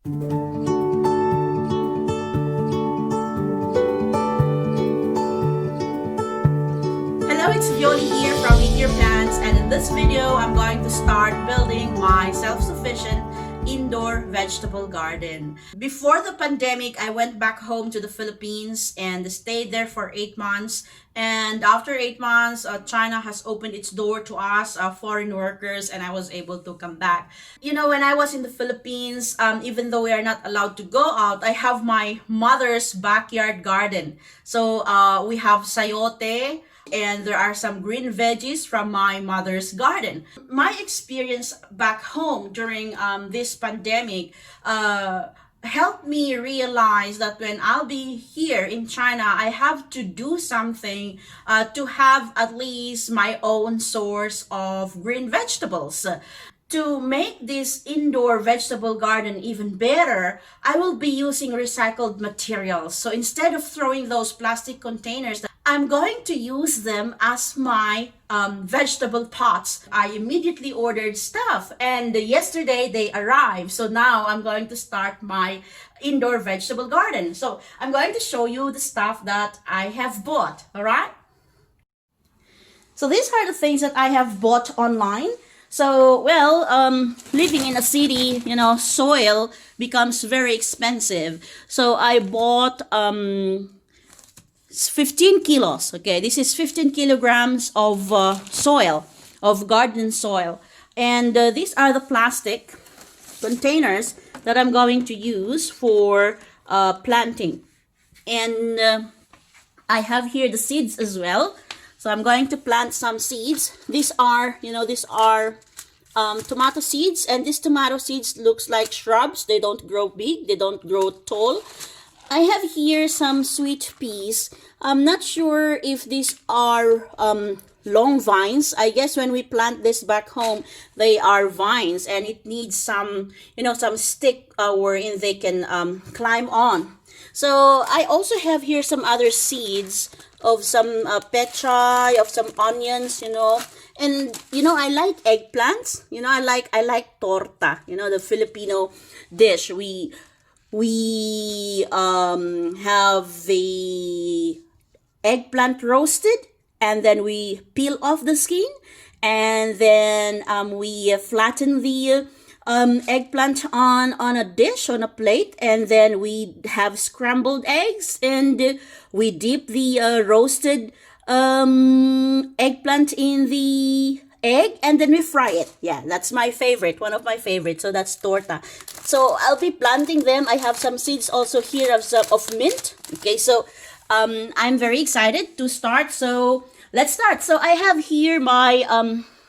Hello, it's Violi here from Eat Your Plants, and in this video I'm going to start building my self-sufficient indoor vegetable garden. Before the pandemic, I went back home to the Philippines and stayed there for 8 months. And after 8 months, China has opened its door to us, foreign workers, and I was able to come back. You know, when I was in the Philippines, even though we are not allowed to go out, I have my mother's backyard garden. So we have sayote, and there are some green veggies from my mother's garden. My experience back home during this pandemic helped me realize that when I'll be here in China, I have to do something to have at least my own source of green vegetables. To make this indoor vegetable garden even better, I will be using recycled materials. So instead of throwing those plastic containers, I'm going to use them as my vegetable pots. I immediately ordered stuff, and yesterday they arrived. So now I'm going to start my indoor vegetable garden. So I'm going to show you the stuff that I have bought, all right? So these are the things that I have bought online. So, well, living in a city, you know, soil becomes very expensive. So I bought 15 kilos. Okay, this is 15 kilograms of soil, of garden soil. And these are the plastic containers that I'm going to use for planting. And I have here the seeds as well. So I'm going to plant some seeds. These are tomato seeds, and these tomato seeds looks like shrubs. They don't grow big, they don't grow tall. I have here some sweet peas. I'm not sure if these are long vines. I guess when we plant this back home, they are vines, and it needs some, some stick wherein they can climb on. So I also have here some other seeds of some petri, of some onions, and I like eggplants. I like torta, the Filipino dish. We have the eggplant roasted, and then we peel off the skin, and then we flatten the eggplant on a dish, on a plate, and then we have scrambled eggs, and we dip the roasted eggplant in the egg, and then we fry it. Yeah, that's my favorite, one of my favorites. So that's torta. So I'll be planting them. I have some seeds also here of mint. Okay, so I'm very excited to start. So let's start. So I have here my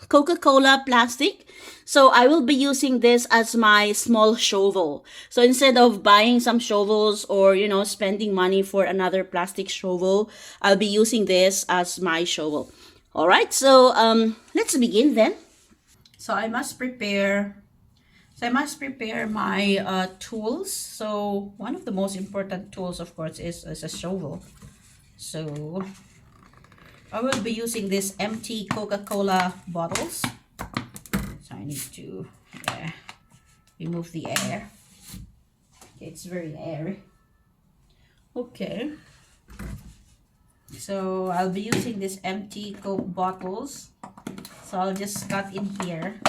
Coca-Cola plastic. So I will be using this as my small shovel. So instead of buying some shovels or, spending money for another plastic shovel, I'll be using this as my shovel. All right, so let's begin then. So I must prepare my tools. So one of the most important tools, of course, is a shovel. So I will be using these empty Coca-Cola bottles. So I need to remove the air. Okay, it's very airy. Okay. So I'll be using these empty Coke bottles. So I'll just cut in here.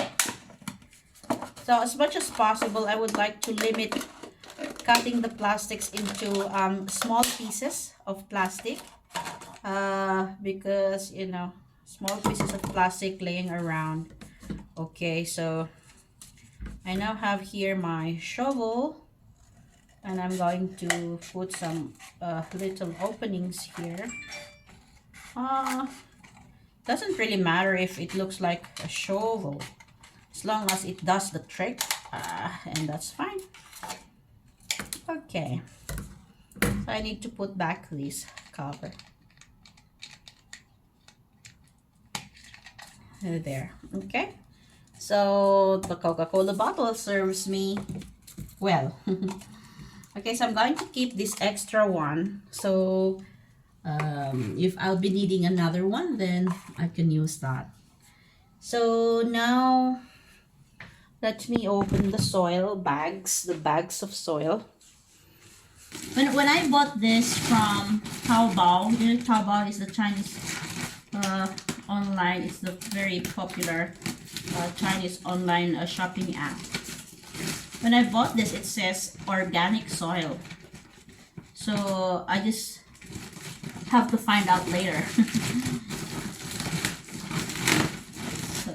So as much as possible, I would like to limit cutting the plastics into small pieces of plastic. Because, small pieces of plastic laying around. Okay, so I now have here my shovel, and I'm going to put some little openings here. Doesn't really matter if it looks like a shovel, as long as it does the trick, and that's fine. Okay, so I need to put back this cover. There. Okay, so the Coca-Cola bottle serves me well. Okay, so I'm going to keep this extra one, so if I'll be needing another one, then I can use that. So now let me open the soil bags, the bags of soil. When I bought this from Taobao, you know, Taobao is the Chinese online, it's the very popular Chinese online shopping app. When I bought this, it says organic soil. So I just have to find out later. So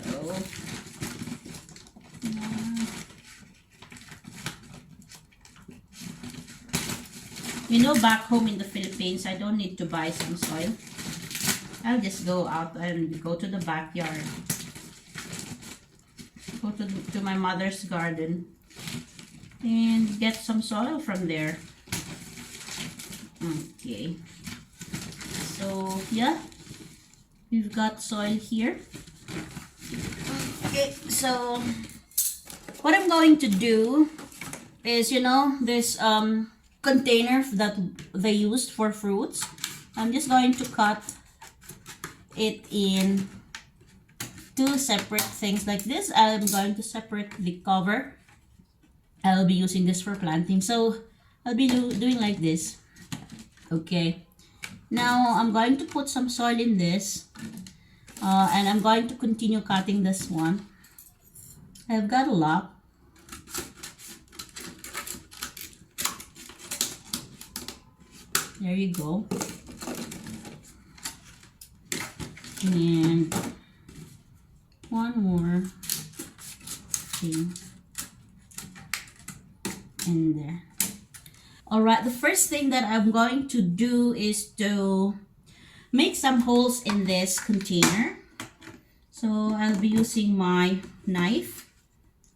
you know, back home in the Philippines, I don't need to buy some soil. I'll just go out and go to the backyard. Go to my mother's garden and get some soil from there. Okay. So, yeah. We've got soil here. Okay, so what I'm going to do is, you know, this container that they used for fruits, I'm just going to cut it in two separate things like this. I'm going to separate the cover. I'll be using this for planting, so I'll be doing like this. Okay, now I'm going to put some soil in this, and I'm going to continue cutting this one. I've got a lot. There you go. And one more thing in there. All right, the first thing that I'm going to do is to make some holes in this container. So I'll be using my knife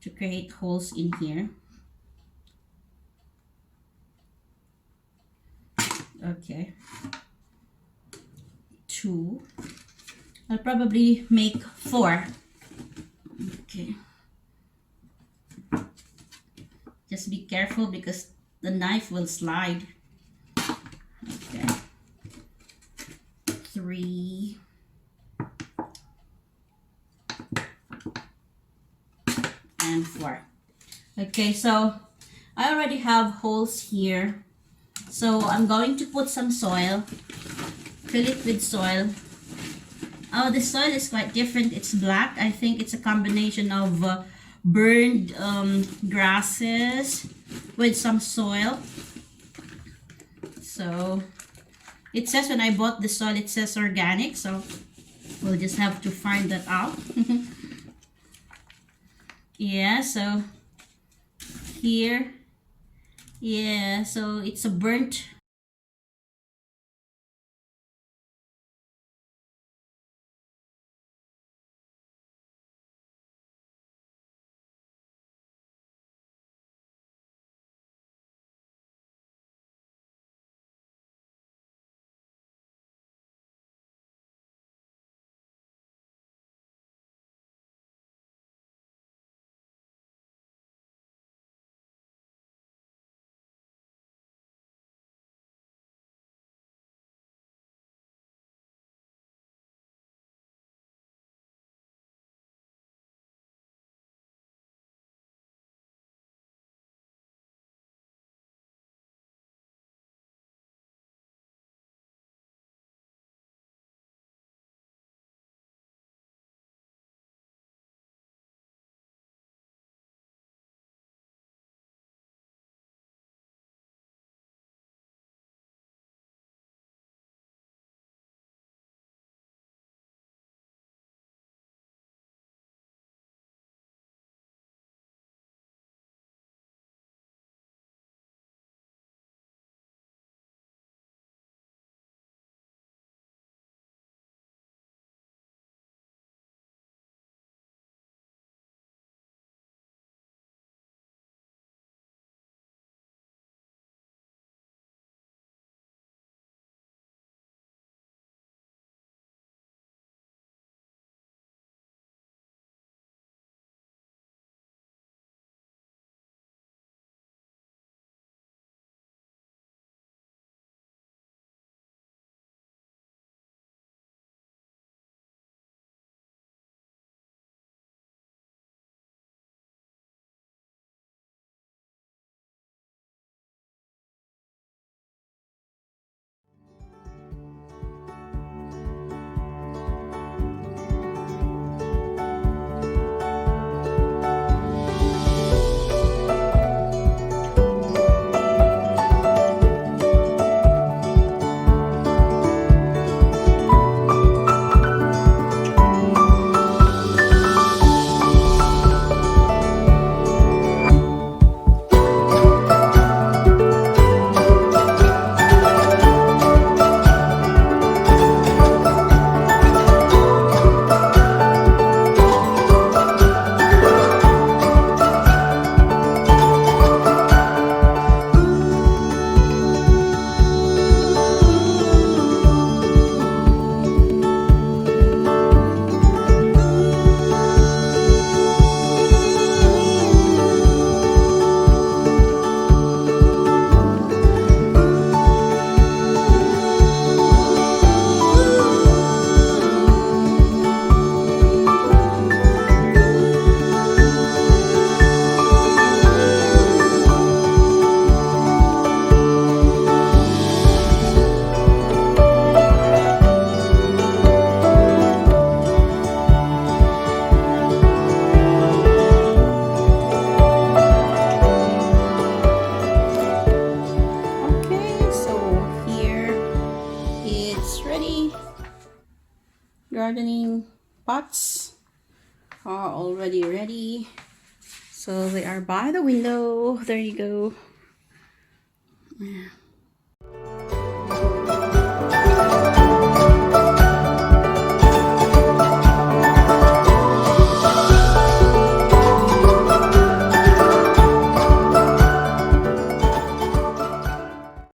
to create holes in here. Okay, 2. I'll probably make 4. Okay, just be careful because the knife will slide. Okay, 3 and 4. Okay, so I already have holes here. So I'm going to put some soil, fill it with soil. Oh, the soil is quite different. It's black. I think it's a combination of burned grasses with some soil. So it says when I bought the soil, it says organic. So we'll just have to find that out. Yeah, so here, yeah, so it's a burnt gardening pots are already ready. So they are by the window. There you go. Yeah.